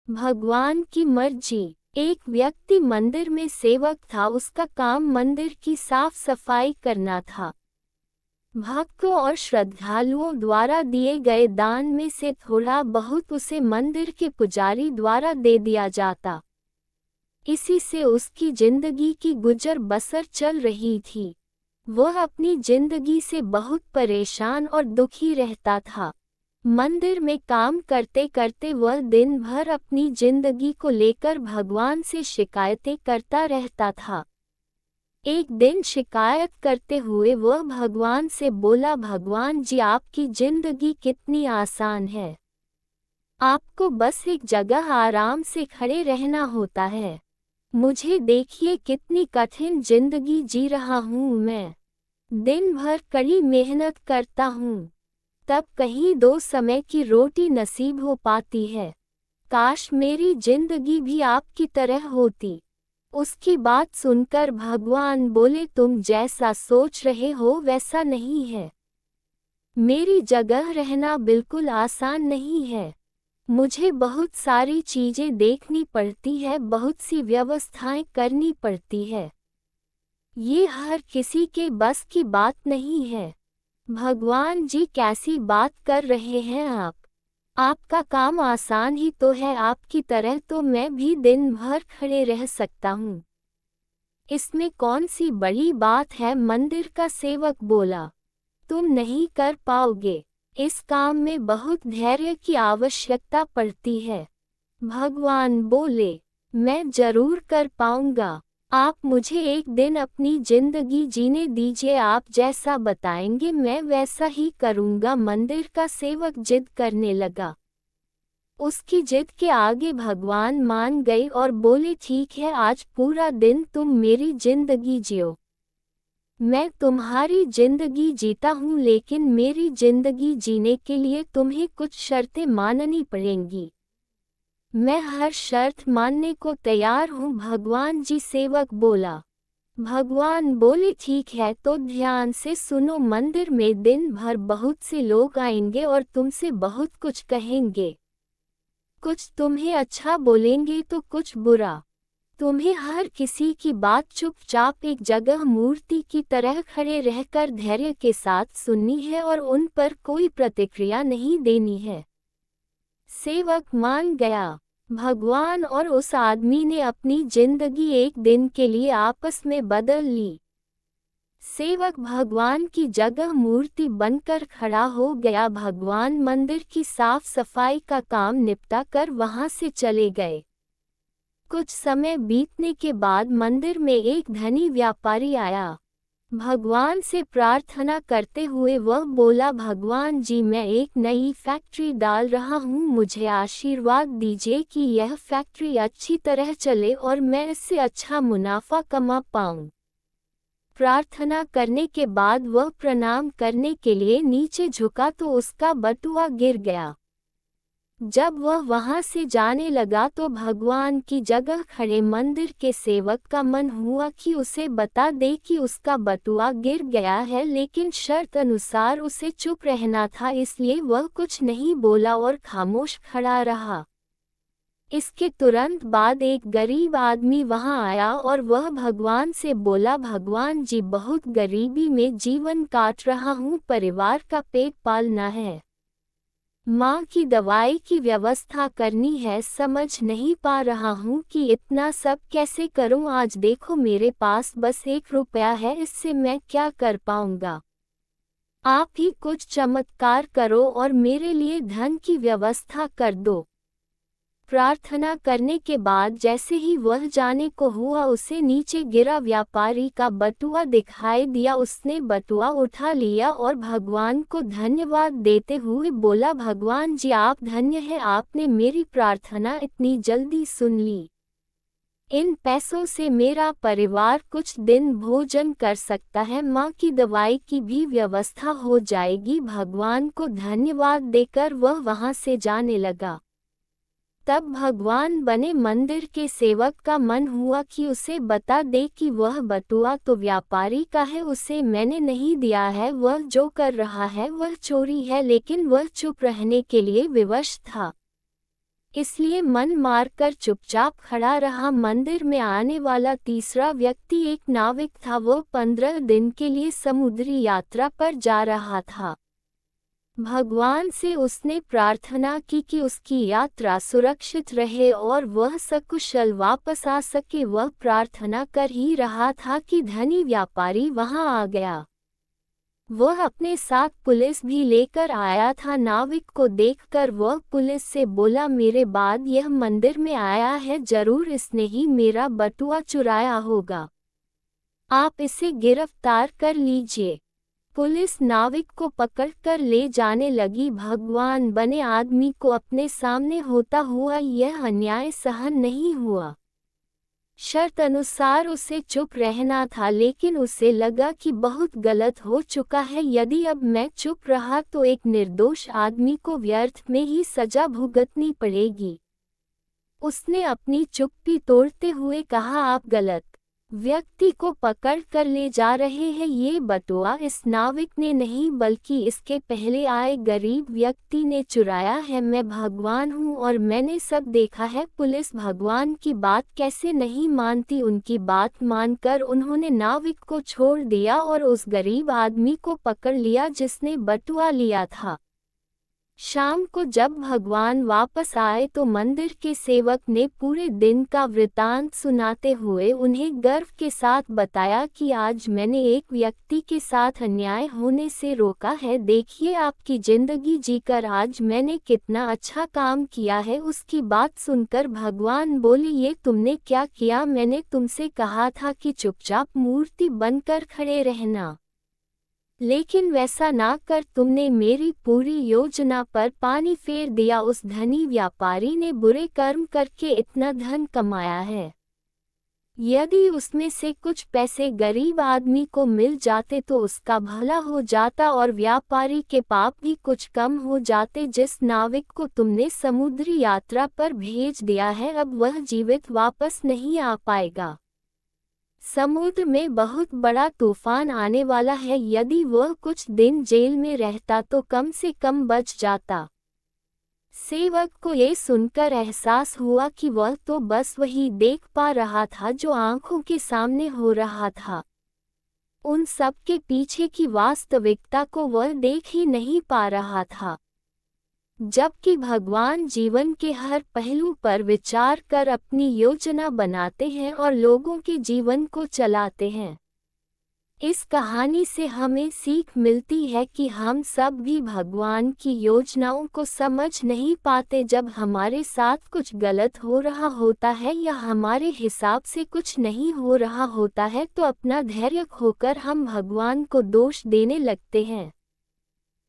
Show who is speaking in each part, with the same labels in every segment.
Speaker 1: भगवान की मर्जी। एक व्यक्ति मंदिर में सेवक था। उसका काम मंदिर की साफ सफाई करना था। भक्तों और श्रद्धालुओं द्वारा दिए गए दान में से थोड़ा बहुत उसे मंदिर के पुजारी द्वारा दे दिया जाता। इसी से उसकी जिंदगी की गुजर बसर चल रही थी। वह अपनी जिंदगी से बहुत परेशान और दुखी रहता था। मंदिर में काम करते करते वह दिन भर अपनी जिंदगी को लेकर भगवान से शिकायतें करता रहता था। एक दिन शिकायत करते हुए वह भगवान से बोला, भगवान जी, आपकी जिंदगी कितनी आसान है। आपको बस एक जगह आराम से खड़े रहना होता है। मुझे देखिए कितनी कठिन जिंदगी जी रहा हूँ मैं। दिन भर कड़ी मेहनत करता हूँ, तब कहीं दो समय की रोटी नसीब हो पाती है। काश मेरी जिंदगी भी आपकी तरह होती। उसकी बात सुनकर भगवान बोले, तुम जैसा सोच रहे हो वैसा नहीं है। मेरी जगह रहना बिल्कुल आसान नहीं है। मुझे बहुत सारी चीजें देखनी पड़ती है, बहुत सी व्यवस्थाएं करनी पड़ती है। ये हर किसी के बस की बात नहीं है। भगवान जी, कैसी बात कर रहे हैं आप? आपका काम आसान ही तो है। आपकी तरह तो मैं भी दिन भर खड़े रह सकता हूँ। इसमें कौन सी बड़ी बात है? मंदिर का सेवक बोला। तुम नहीं कर पाओगे। इस काम में बहुत धैर्य की आवश्यकता पड़ती है। भगवान बोले, मैं जरूर कर पाऊंगा। आप मुझे एक दिन अपनी जिंदगी जीने दीजिए। आप जैसा बताएंगे मैं वैसा ही करूंगा। मंदिर का सेवक जिद करने लगा। उसकी जिद के आगे भगवान मान गए और बोले, ठीक है, आज पूरा दिन तुम मेरी जिंदगी जियो। मैं तुम्हारी जिंदगी जीता हूँ, लेकिन मेरी जिंदगी जीने के लिए तुम्हें कुछ शर्तें माननी पड़ेंगी। मैं हर शर्त मानने को तैयार हूँ। भगवान जी, सेवक बोला। भगवान बोले, ठीक है, तो ध्यान से सुनो। मंदिर में दिन भर बहुत से लोग आएंगे और तुमसे बहुत कुछ कहेंगे। कुछ तुम्हें अच्छा बोलेंगे तो कुछ बुरा। तुम्हें हर किसी की बात चुपचाप एक जगह मूर्ति की तरह खड़े रहकर धैर्य के साथ सुननी है और उन पर कोई प्रतिक्रिया नहीं देनी है। सेवक मान गया। भगवान और उस आदमी ने अपनी जिंदगी एक दिन के लिए आपस में बदल ली। सेवक भगवान की जगह मूर्ति बनकर खड़ा हो गया। भगवान मंदिर की साफ सफाई का काम निपटा कर वहां से चले गए। कुछ समय बीतने के बाद मंदिर में एक धनी व्यापारी आया। भगवान से प्रार्थना करते हुए वह बोला, भगवान जी, मैं एक नई फैक्ट्री डाल रहा हूँ। मुझे आशीर्वाद दीजिए कि यह फैक्ट्री अच्छी तरह चले और मैं इससे अच्छा मुनाफा कमा पाऊँ। प्रार्थना करने के बाद वह प्रणाम करने के लिए नीचे झुका तो उसका बटुआ गिर गया। जब वह वहां से जाने लगा तो भगवान की जगह खड़े मंदिर के सेवक का मन हुआ कि उसे बता दे कि उसका बटुआ गिर गया है, लेकिन शर्त अनुसार उसे चुप रहना था, इसलिए वह कुछ नहीं बोला और खामोश खड़ा रहा। इसके तुरंत बाद एक गरीब आदमी वहां आया और वह भगवान से बोला, भगवान जी, बहुत गरीबी में जीवन काट रहा हूँ, परिवार का पेट पालना है, माँ की दवाई की व्यवस्था करनी है, समझ नहीं पा रहा हूँ कि इतना सब कैसे करूँ। आज देखो मेरे पास बस 1 रुपया है, इससे मैं क्या कर पाऊँगा। आप ही कुछ चमत्कार करो और मेरे लिए धन की व्यवस्था कर दो। प्रार्थना करने के बाद जैसे ही वह जाने को हुआ, उसे नीचे गिरा व्यापारी का बटुआ दिखाई दिया। उसने बटुआ उठा लिया और भगवान को धन्यवाद देते हुए बोला, भगवान जी, आप धन्य हैं, आपने मेरी प्रार्थना इतनी जल्दी सुन ली। इन पैसों से मेरा परिवार कुछ दिन भोजन कर सकता है, माँ की दवाई की भी व्यवस्था हो जाएगी। भगवान को धन्यवाद देकर वह वहां से जाने लगा। तब भगवान बने मंदिर के सेवक का मन हुआ कि उसे बता दे कि वह बटुआ तो व्यापारी का है, उसे मैंने नहीं दिया है, वह जो कर रहा है वह चोरी है, लेकिन वह चुप रहने के लिए विवश था। इसलिए मन मारकर चुपचाप खड़ा रहा। मंदिर में आने वाला तीसरा व्यक्ति एक नाविक था। वो 15 दिन के लिए समुद्री यात्रा पर जा रहा था। भगवान से उसने प्रार्थना की कि उसकी यात्रा सुरक्षित रहे और वह सकुशल वापस आ सके। वह प्रार्थना कर ही रहा था कि धनी व्यापारी वहां आ गया। वह अपने साथ पुलिस भी लेकर आया था। नाविक को देखकर वह पुलिस से बोला, मेरे बाद यह मंदिर में आया है, जरूर इसने ही मेरा बटुआ चुराया होगा, आप इसे गिरफ्तार कर लीजिए। पुलिस नाविक को पकड़कर ले जाने लगी। भगवान बने आदमी को अपने सामने होता हुआ यह अन्याय सहन नहीं हुआ। शर्त अनुसार उसे चुप रहना था, लेकिन उसे लगा कि बहुत गलत हो चुका है। यदि अब मैं चुप रहा तो एक निर्दोष आदमी को व्यर्थ में ही सजा भुगतनी पड़ेगी। उसने अपनी चुप्पी तोड़ते हुए कहा, आप गलत व्यक्ति को पकड़ कर ले जा रहे हैं। ये बटुआ इस नाविक ने नहीं बल्कि इसके पहले आए गरीब व्यक्ति ने चुराया है। मैं भगवान हूँ और मैंने सब देखा है। पुलिस भगवान की बात कैसे नहीं मानती। उनकी बात मानकर उन्होंने नाविक को छोड़ दिया और उस गरीब आदमी को पकड़ लिया जिसने बटुआ लिया था। शाम को जब भगवान वापस आए तो मंदिर के सेवक ने पूरे दिन का वृतांत सुनाते हुए उन्हें गर्व के साथ बताया कि आज मैंने एक व्यक्ति के साथ अन्याय होने से रोका है। देखिए, आपकी जिंदगी जीकर आज मैंने कितना अच्छा काम किया है। उसकी बात सुनकर भगवान बोले, ये तुमने क्या किया? मैंने तुमसे कहा था कि चुपचाप मूर्ति बनकर खड़े रहना, लेकिन वैसा ना कर तुमने मेरी पूरी योजना पर पानी फेर दिया। उस धनी व्यापारी ने बुरे कर्म करके इतना धन कमाया है। यदि उसमें से कुछ पैसे गरीब आदमी को मिल जाते तो उसका भला हो जाता और व्यापारी के पाप भी कुछ कम हो जाते। जिस नाविक को तुमने समुद्री यात्रा पर भेज दिया है, अब वह जीवित वापस नहीं आ पाएगा। समुद्र में बहुत बड़ा तूफान आने वाला है। यदि वह कुछ दिन जेल में रहता तो कम से कम बच जाता। सेवक को ये सुनकर एहसास हुआ कि वह तो बस वही देख पा रहा था जो आंखों के सामने हो रहा था। उन सब के पीछे की वास्तविकता को वह देख ही नहीं पा रहा था। जबकि भगवान जीवन के हर पहलू पर विचार कर अपनी योजना बनाते हैं और लोगों के जीवन को चलाते हैं। इस कहानी से हमें सीख मिलती है कि हम सब भी भगवान की योजनाओं को समझ नहीं पाते। जब हमारे साथ कुछ गलत हो रहा होता है या हमारे हिसाब से कुछ नहीं हो रहा होता है तो अपना धैर्य खोकर हम भगवान को दोष देने लगते हैं।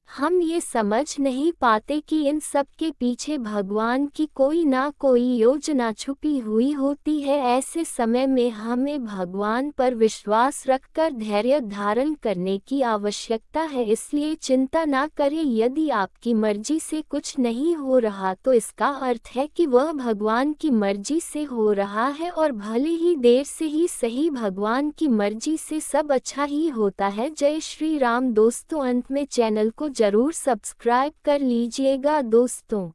Speaker 1: हम ये समझ नहीं पाते कि इन सब के पीछे भगवान की कोई ना कोई योजना छुपी हुई होती है। ऐसे समय में हमें भगवान पर विश्वास रखकर धैर्य धारण करने की आवश्यकता है। इसलिए चिंता ना करें। यदि आपकी मर्जी से कुछ नहीं हो रहा तो इसका अर्थ है कि वह भगवान की मर्जी से हो रहा है, और भले ही देर से ही सही, भगवान की मर्जी से सब अच्छा ही होता है। जय श्री राम। दोस्तों, अंत में चैनल को जरूर सब्सक्राइब कर लीजिएगा दोस्तों।